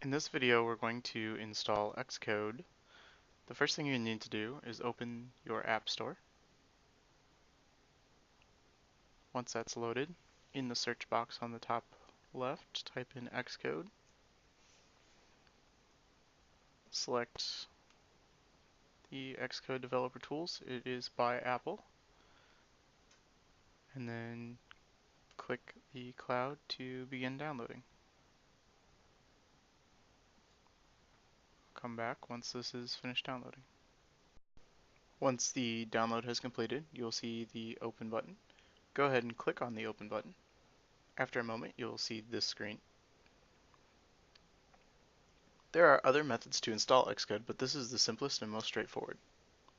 In this video, we're going to install XCode. The first thing you need to do is open your App Store. Once that's loaded, in the search box on the top left, type in XCode. Select the XCode Developer Tools. It is by Apple. And then click the cloud to begin downloading. Come back once this is finished downloading. Once the download has completed, you'll see the Open button. Go ahead and click on the Open button. After a moment, you'll see this screen. There are other methods to install XCode, but this is the simplest and most straightforward.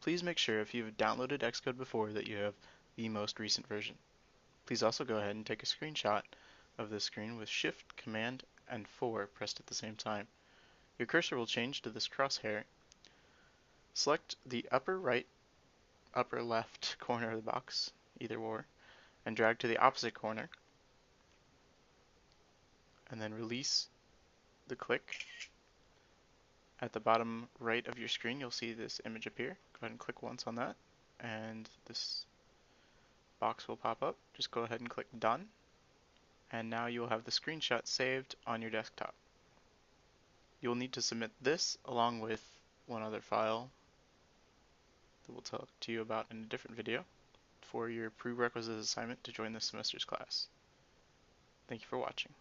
Please make sure if you've downloaded XCode before that you have the most recent version. Please also go ahead and take a screenshot of this screen with Shift, Command, and 4 pressed at the same time. Your cursor will change to this crosshair. Select the upper right, upper left corner of the box, either or, and drag to the opposite corner, and then release the click. At the bottom right of your screen, you'll see this image appear. Go ahead and click once on that, and this box will pop up. Just go ahead and click Done, and now you will have the screenshot saved on your desktop. You will need to submit this along with one other file that we'll talk to you about in a different video for your prerequisite assignment to join this semester's class. Thank you for watching.